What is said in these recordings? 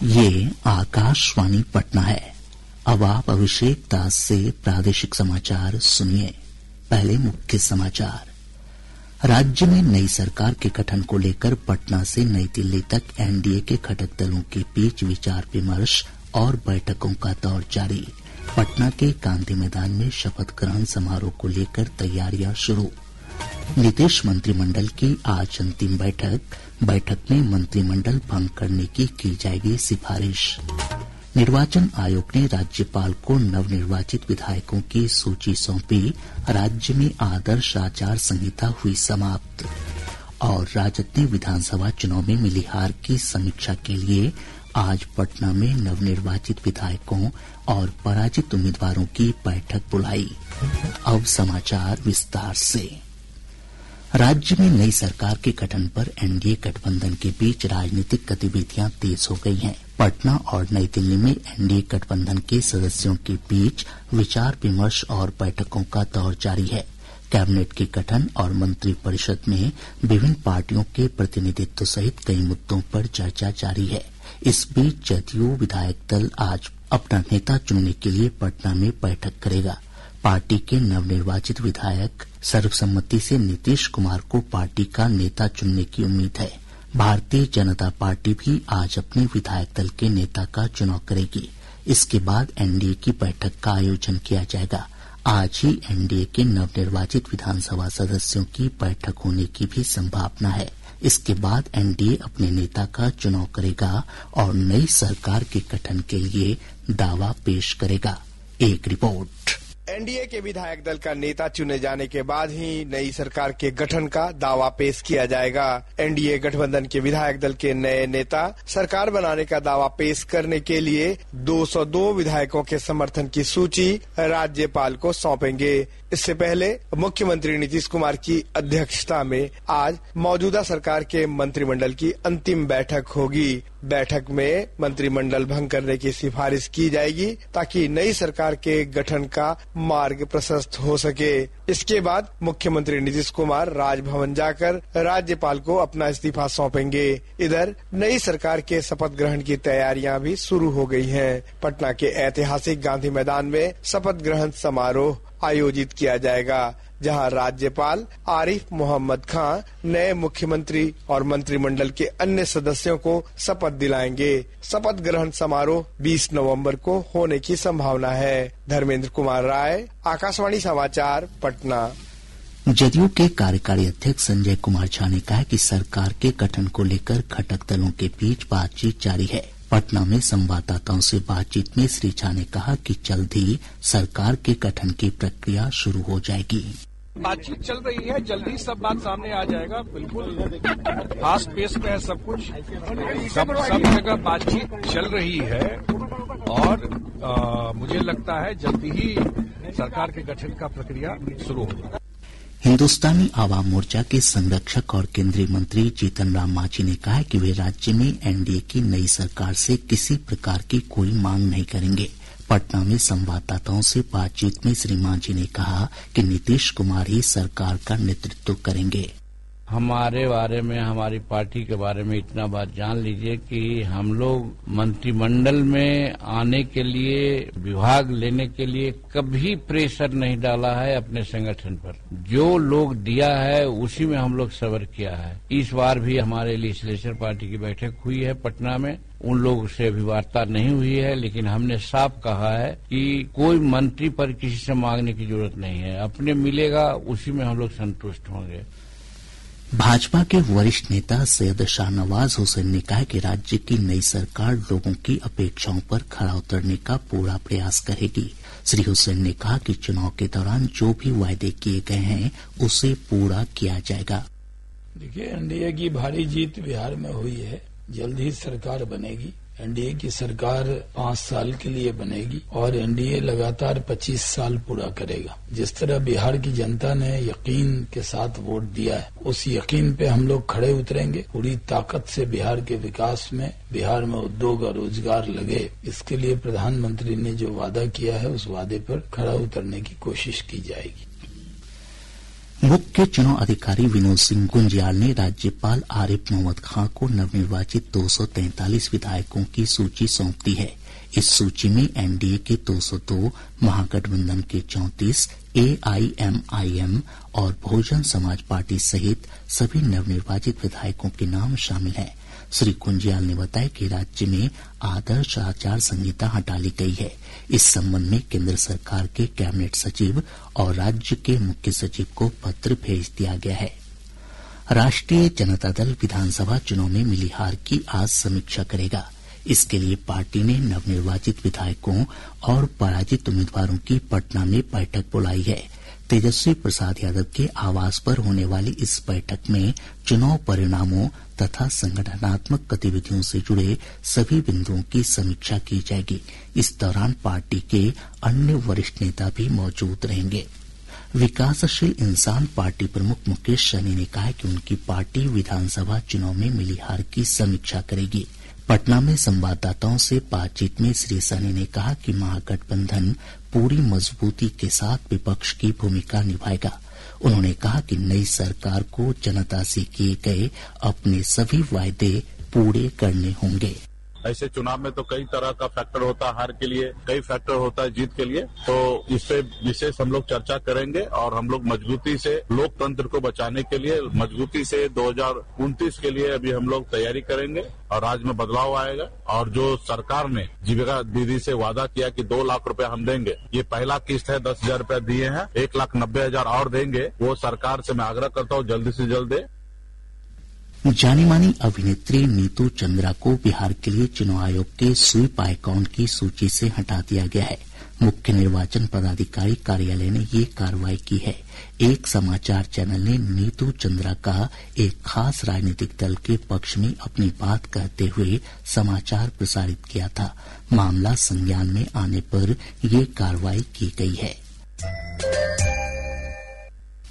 ये आकाशवाणी पटना है। अब आप अभिषेक दास से प्रादेशिक समाचार सुनिए। पहले मुख्य समाचार। राज्य में नई सरकार के गठन को लेकर पटना से नई दिल्ली तक एनडीए के घटक दलों के बीच विचार विमर्श और बैठकों का दौर जारी। पटना के गांधी मैदान में शपथ ग्रहण समारोह को लेकर तैयारियां शुरू। नीतीश मंत्रिमंडल की आज अंतिम बैठक में मंत्रिमंडल भंग करने की जाएगी सिफारिश। निर्वाचन आयोग ने राज्यपाल को नवनिर्वाचित विधायकों की सूची सौंपी। राज्य में आदर्श आचार संहिता हुई समाप्त। और राजद ने विधानसभा चुनाव में मिली हार की समीक्षा के लिए आज पटना में नवनिर्वाचित विधायकों और पराजित उम्मीदवारों की बैठक बुलाई। अब समाचार विस्तार से। राज्य में नई सरकार के गठन पर एनडीए गठबंधन के बीच राजनीतिक गतिविधियां तेज हो गई हैं। पटना और नई दिल्ली में एनडीए गठबंधन के सदस्यों के बीच विचार विमर्श और बैठकों का दौर जारी है। कैबिनेट के गठन और मंत्रिपरिषद में विभिन्न पार्टियों के प्रतिनिधित्व सहित कई मुद्दों पर चर्चा जारी है। इस बीच जदयू विधायक दल आज अपना नेता चुनने के लिए पटना में बैठक करेगा। पार्टी के नवनिर्वाचित विधायक सर्वसम्मति से नीतीश कुमार को पार्टी का नेता चुनने की उम्मीद है। भारतीय जनता पार्टी भी आज अपने विधायक दल के नेता का चुनाव करेगी। इसके बाद एनडीए की बैठक का आयोजन किया जाएगा। आज ही एनडीए के नवनिर्वाचित विधानसभा सदस्यों की बैठक होने की भी संभावना है। इसके बाद एनडीए अपने नेता का चुनाव करेगा और नई सरकार के गठन के लिए दावा पेश करेगा। एक रिपोर्ट। एनडीए के विधायक दल का नेता चुने जाने के बाद ही नई सरकार के गठन का दावा पेश किया जाएगा। एनडीए गठबंधन के विधायक दल के नए नेता सरकार बनाने का दावा पेश करने के लिए 202 विधायकों के समर्थन की सूची राज्यपाल को सौंपेंगे। इससे पहले मुख्यमंत्री नीतीश कुमार की अध्यक्षता में आज मौजूदा सरकार के मंत्रिमंडल की अंतिम बैठक होगी। बैठक में मंत्रिमंडल भंग करने की सिफारिश की जाएगी ताकि नई सरकार के गठन का मार्ग प्रशस्त हो सके। इसके बाद मुख्यमंत्री नीतीश कुमार राजभवन जाकर राज्यपाल को अपना इस्तीफा सौंपेंगे। इधर नई सरकार के शपथ ग्रहण की तैयारियां भी शुरू हो गई हैं। पटना के ऐतिहासिक गांधी मैदान में शपथ ग्रहण समारोह आयोजित किया जाएगा, जहां राज्यपाल आरिफ मोहम्मद खान नए मुख्यमंत्री और मंत्रिमंडल के अन्य सदस्यों को शपथ दिलाएंगे। शपथ ग्रहण समारोह 20 नवंबर को होने की संभावना है। धर्मेंद्र कुमार राय, आकाशवाणी समाचार, पटना। जदयू के कार्यकारी अध्यक्ष संजय कुमार झा ने कहा कि सरकार के गठन को लेकर घटक दलों के बीच बातचीत जारी है। पटना में संवाददाताओं से बातचीत में श्री झा ने कहा कि जल्द ही सरकार के गठन की प्रक्रिया शुरू हो जाएगी। बातचीत चल रही है, जल्दी सब बात सामने आ जाएगा। बिल्कुल फास्ट पेस पे है सब कुछ, सब जगह बातचीत चल रही है और मुझे लगता है जल्दी ही सरकार के गठन का प्रक्रिया शुरू होगा। हिन्दुस्तानी आवाम मोर्चा के संरक्षक और केंद्रीय मंत्री जीतन राम मांझी ने कहा है कि वे राज्य में एनडीए की नई सरकार से किसी प्रकार की कोई मांग नहीं करेंगे। पटना में संवाददाताओं से बातचीत में श्री मांझी ने कहा कि नीतीश कुमार ही सरकार का नेतृत्व करेंगे। हमारे बारे में, हमारी पार्टी के बारे में इतना बात जान लीजिए कि हम लोग मंत्रिमंडल में आने के लिए, विभाग लेने के लिए कभी प्रेशर नहीं डाला है अपने संगठन पर। जो लोग दिया है उसी में हम लोग सबर किया है। इस बार भी हमारे लेजिस्लेचर पार्टी की बैठक हुई है पटना में। उन लोगों से अभी वार्ता नहीं हुई है, लेकिन हमने साफ कहा है कि कोई मंत्री पर किसी से मांगने की जरूरत नहीं है। अपने मिलेगा उसी में हम लोग संतुष्ट होंगे। भाजपा के वरिष्ठ नेता सैयद शाहनवाज हुसैन ने कहा कि राज्य की नई सरकार लोगों की अपेक्षाओं पर खरा उतरने का पूरा प्रयास करेगी। श्री हुसैन ने कहा कि चुनाव के दौरान जो भी वायदे किए गए हैं उसे पूरा किया जाएगा। देखिए, एनडीए की भारी जीत बिहार में हुई है। जल्द ही सरकार बनेगी। एनडीए की सरकार 5 साल के लिए बनेगी और एनडीए लगातार 25 साल पूरा करेगा। जिस तरह बिहार की जनता ने यकीन के साथ वोट दिया है, उस यकीन पे हम लोग खड़े उतरेंगे। पूरी ताकत से बिहार के विकास में, बिहार में उद्योग और रोजगार लगे, इसके लिए प्रधानमंत्री ने जो वादा किया है उस वादे पर खड़ा उतरने की कोशिश की जाएगी। मुख्य चुनाव अधिकारी विनोद सिंह गुंजियाल ने राज्यपाल आरिफ मोहम्मद खां को नवनिर्वाचित 243 विधायकों की सूची सौंप दी है। इस सूची में एनडीए के 202, महागठबंधन के 34, एआईएमआईएम और बहुजन समाज पार्टी सहित सभी नवनिर्वाचित विधायकों के नाम शामिल हैं। श्री कुंजियाल ने बताया कि राज्य में आदर्श आचार संहिता हटा ली गई है। इस संबंध में केंद्र सरकार के कैबिनेट सचिव और राज्य के मुख्य सचिव को पत्र भेज दिया गया है। राष्ट्रीय जनता दल विधानसभा चुनाव में मिली हार की आज समीक्षा करेगा। इसके लिए पार्टी ने नवनिर्वाचित विधायकों और पराजित उम्मीदवारों की पटना में बैठक बुलाई है। तेजस्वी प्रसाद यादव के आवास पर होने वाली इस बैठक में चुनाव परिणामों तथा संगठनात्मक गतिविधियों से जुड़े सभी बिंदुओं की समीक्षा की जाएगी। इस दौरान पार्टी के अन्य वरिष्ठ नेता भी मौजूद रहेंगे। विकासशील इंसान पार्टी प्रमुख मुकेश सहनी ने कहा है कि उनकी पार्टी विधानसभा चुनाव में मिली हार की समीक्षा करेगी। पटना में संवाददाताओं से बातचीत में श्री सहनी ने कहा कि महागठबंधन पूरी मजबूती के साथ विपक्ष की भूमिका निभाएगा। उन्होंने कहा कि नई सरकार को जनता से किए गए अपने सभी वायदे पूरे करने होंगे। ऐसे चुनाव में तो कई तरह का फैक्टर होता है, हार के लिए कई फैक्टर होता है, जीत के लिए। तो इस पे विशेष हम लोग चर्चा करेंगे और हम लोग मजबूती से लोकतंत्र को बचाने के लिए मजबूती से 2029 के लिए अभी हम लोग तैयारी करेंगे और राज्य में बदलाव आएगा। और जो सरकार ने जीविका दीदी से वादा किया कि 2 लाख रुपए हम देंगे, ये पहला किस्त है, 10,000 रुपए दिए हैं, 1,90,000 और देंगे। वो सरकार से मैं आग्रह करता हूँ जल्दी से जल्द दे। जानी मानी अभिनेत्री नीतू चंद्रा को बिहार के लिए चुनाव आयोग के स्वीप आइकॉन की सूची से हटा दिया गया है। मुख्य निर्वाचन पदाधिकारी कार्यालय ने ये कार्रवाई की है। एक समाचार चैनल ने नीतू चंद्रा का एक खास राजनीतिक दल के पक्ष में अपनी बात कहते हुए समाचार प्रसारित किया था। मामला संज्ञान में आने पर ये कार्रवाई की गई है।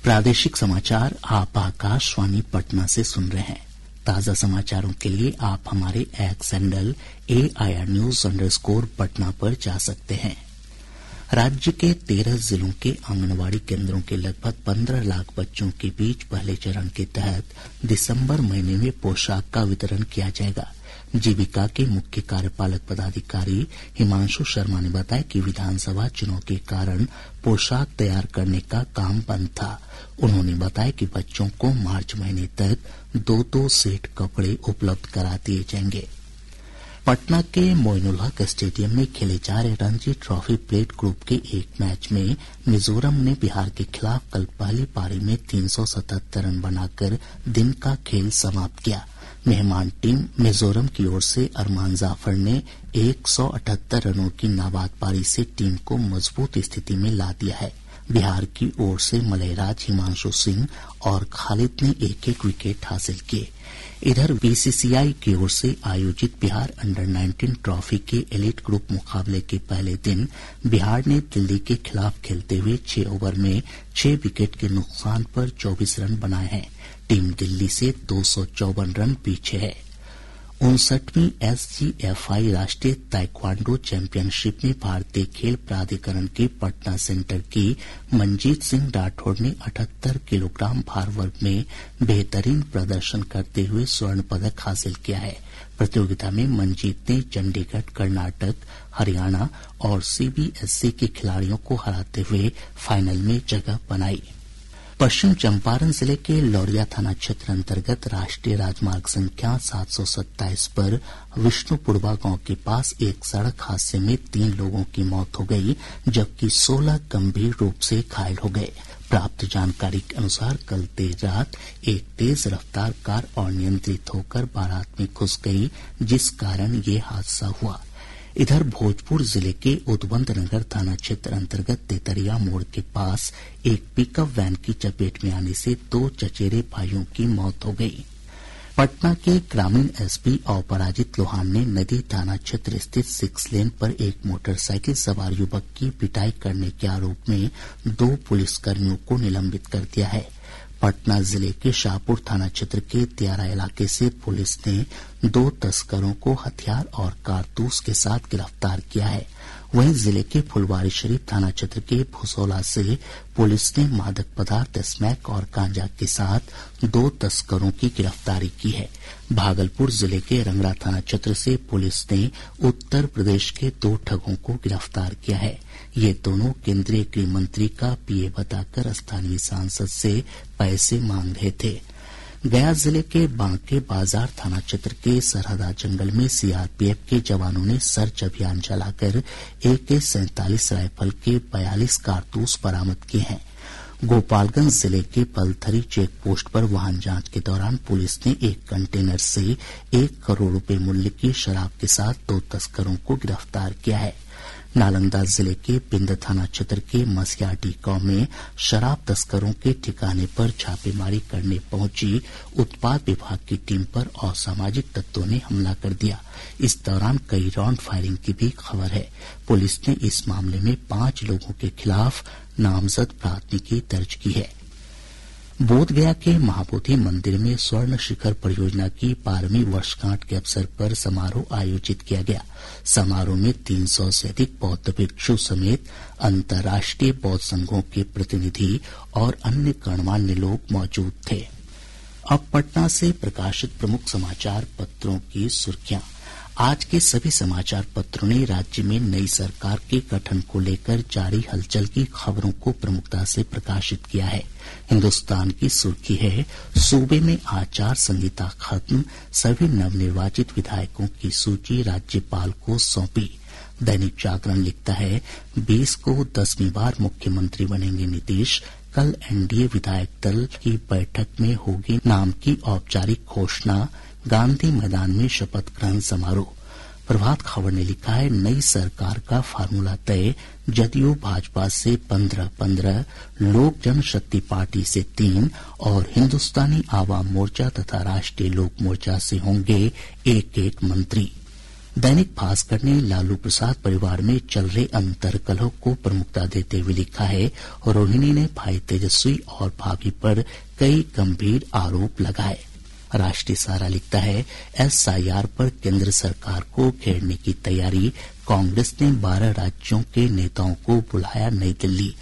प्रादेशिक समाचार आप आकाशवाणी पटना से सुन रहे हैं। ताजा समाचारों के लिए आप हमारे एक्स हैंडल AIR News _ पर जा सकते हैं। राज्य के 13 जिलों के आंगनवाड़ी केंद्रों के लगभग 15 लाख बच्चों के बीच पहले चरण के तहत दिसंबर महीने में पोशाक का वितरण किया जाएगा। जीविका के मुख्य कार्यपालक पदाधिकारी हिमांशु शर्मा ने बताया कि विधानसभा चुनाव के कारण पोशाक तैयार करने का काम बंद था। उन्होंने बताया कि बच्चों को मार्च महीने तक 2-2 सेट कपड़े उपलब्ध करा दिए जाएंगे। पटना के मोइनुल हक स्टेडियम में खेले जा रहे रणजी ट्रॉफी प्लेट ग्रुप के एक मैच में मिजोरम ने बिहार के खिलाफ कल पहली पारी में 377 रन बनाकर दिन का खेल समाप्त किया। मेहमान टीम मिजोरम की ओर से अरमान जाफर ने 178 रनों की नाबाद पारी से टीम को मजबूत स्थिति में ला दिया है। बिहार की ओर से मलयराज, हिमांशु सिंह और खालिद ने एक एक विकेट हासिल किए। इधर बीसीसीआई की ओर से आयोजित बिहार अंडर-19 ट्रॉफी के एलीट ग्रुप मुकाबले के पहले दिन बिहार ने दिल्ली के खिलाफ खेलते हुए 6 ओवर में 6 विकेट के नुकसान पर 24 रन बनाए हैं। टीम दिल्ली से 254 रन पीछे है। 59वीं SGFI राष्ट्रीय ताइक्वांडो चैंपियनशिप में भारतीय खेल प्राधिकरण के पटना सेंटर की मनजीत सिंह राठौड़ ने 78 किलोग्राम भार वर्ग में बेहतरीन प्रदर्शन करते हुए स्वर्ण पदक हासिल किया है। प्रतियोगिता में मनजीत ने चंडीगढ़, कर्नाटक, हरियाणा और CBSE के खिलाड़ियों को हराते हुए फाइनल में जगह बनाई। पश्चिम चंपारण जिले के लौरिया थाना क्षेत्र अंतर्गत राष्ट्रीय राजमार्ग संख्या 727 पर विष्णुपुरवा गांव के पास एक सड़क हादसे में 3 लोगों की मौत हो गई, जबकि 16 गंभीर रूप से घायल हो गए। प्राप्त जानकारी के अनुसार कल देर रात एक तेज रफ्तार कार अनियंत्रित होकर बारात में घुस गई, जिस कारण ये हादसा हुआ। इधर भोजपुर जिले के उदबंद नगर थाना क्षेत्र अंतर्गत तेतरिया मोड़ के पास एक पिकअप वैन की चपेट में आने से 2 चचेरे भाइयों की मौत हो गई। पटना के ग्रामीण SP अपराजित लोहान ने नदी थाना क्षेत्र स्थित 6 लेन पर एक मोटरसाइकिल सवार युवक की पिटाई करने के आरोप में 2 पुलिसकर्मियों को निलंबित कर दिया है। पटना जिले के शाहपुर थाना क्षेत्र के त्यारा इलाके से पुलिस ने 2 तस्करों को हथियार और कारतूस के साथ गिरफ्तार किया है। वहीं जिले के फुलवारीशरीफ थाना क्षेत्र के भुसौला से पुलिस ने मादक पदार्थ स्मैक और गांजा के साथ 2 तस्करों की गिरफ्तारी की है। भागलपुर जिले के रंगड़ा थाना क्षेत्र से पुलिस ने उत्तर प्रदेश के 2 ठगों को गिरफ्तार किया है। ये दोनों केंद्रीय गृह मंत्री का पीए बताकर स्थानीय सांसद से पैसे मांग रहे थे। गया जिले के बांके बाजार थाना क्षेत्र के सरहदा जंगल में सीआरपीएफ के जवानों ने सर्च अभियान चलाकर AK-47 राइफल के 42 कारतूस बरामद किए हैं। गोपालगंज जिले के पलथरी चेक पोस्ट पर वाहन जांच के दौरान पुलिस ने एक कंटेनर से 1 करोड़ रुपए मूल्य की शराब के साथ 2 तस्करों को गिरफ्तार किया है। नालंदा जिले के पिंद थाना क्षेत्र के मसियाडी गांव में शराब तस्करों के ठिकाने पर छापेमारी करने पहुंची उत्पाद विभाग की टीम पर असामाजिक तत्वों ने हमला कर दिया। इस दौरान कई राउंड फायरिंग की भी खबर है। पुलिस ने इस मामले में 5 लोगों के खिलाफ नामजद प्राथमिकी दर्ज की है। बोधगया के महाबोधि मंदिर में स्वर्ण शिखर परियोजना की 12वीं वर्षगांठ के अवसर पर समारोह आयोजित किया गया। समारोह में 300 से अधिक बौद्ध भिक्षु समेत अंतर्राष्ट्रीय बौद्ध संघों के प्रतिनिधि और अन्य गणमान्य लोग मौजूद थे। अब पटना से प्रकाशित प्रमुख समाचार पत्रों की सुर्खियां। आज के सभी समाचार पत्रों ने राज्य में नई सरकार के गठन को लेकर जारी हलचल की खबरों को प्रमुखता से प्रकाशित किया है। हिन्दुस्तान की सुर्खी है, सूबे में आचार संहिता खत्म, सभी नवनिर्वाचित विधायकों की सूची राज्यपाल को सौंपी। दैनिक जागरण लिखता है, 20 को 10वीं बार मुख्यमंत्री बनेंगे नीतीश। कल एनडीए विधायक दल की बैठक में होगी नाम की औपचारिक घोषणा। गांधी मैदान में शपथ ग्रहण समारोह। प्रभात खबर ने लिखा है, नई सरकार का फार्मूला तय, जदयू भाजपा से 15-15, लोक जनशक्ति पार्टी से 3 और हिंदुस्तानी आवाम मोर्चा तथा राष्ट्रीय लोक मोर्चा से होंगे 1-1 मंत्री। दैनिक भास्कर ने लालू प्रसाद परिवार में चल रहे अंतर्कलह को प्रमुखता देते हुए लिखा है, रोहिणी ने भाई तेजस्वी और भाभी पर कई गंभीर आरोप लगाए। राष्ट्रीय सहारा लिखता है, एसआईआर पर केंद्र सरकार को घेरने की तैयारी, कांग्रेस ने 12 राज्यों के नेताओं को बुलाया नई दिल्ली।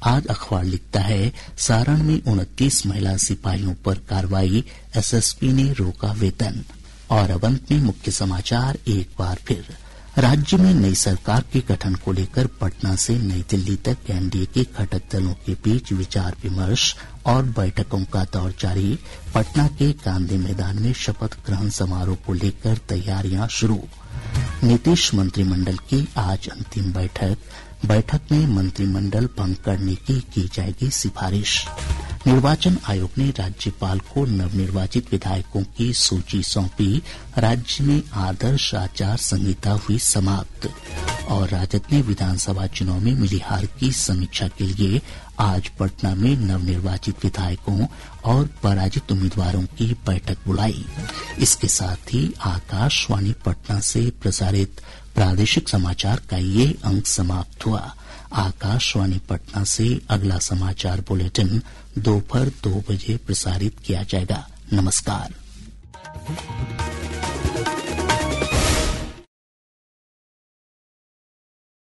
आज अखबार लिखता है, सारण में 29 महिला सिपाहियों पर कार्रवाई, एसएसपी ने रोका वेतन। और अब अंत में मुख्य समाचार एक बार फिर। राज्य में नई सरकार के गठन को लेकर पटना से नई दिल्ली तक एनडीए के घटक दलों के बीच विचार विमर्श और बैठकों का दौर जारी। पटना के गांधी मैदान में शपथ ग्रहण समारोह को लेकर तैयारियां शुरू। नीतीश मंत्रिमंडल की आज अंतिम बैठक में मंत्रिमंडल भंग करने की जाएगी सिफारिश। निर्वाचन आयोग ने राज्यपाल को नवनिर्वाचित विधायकों की सूची सौंपी। राज्य में आदर्श आचार संहिता हुई समाप्त। और राजद ने विधानसभा चुनाव में मिली हार की समीक्षा के लिए आज पटना में नवनिर्वाचित विधायकों और पराजित उम्मीदवारों की बैठक बुलाई। इसके साथ ही आकाशवाणी पटना से प्रसारित प्रादेशिक समाचार का ये अंक समाप्त हुआ। आकाशवाणी पटना से अगला समाचार बुलेटिन दोपहर 2 बजे प्रसारित किया जाएगा। नमस्कार।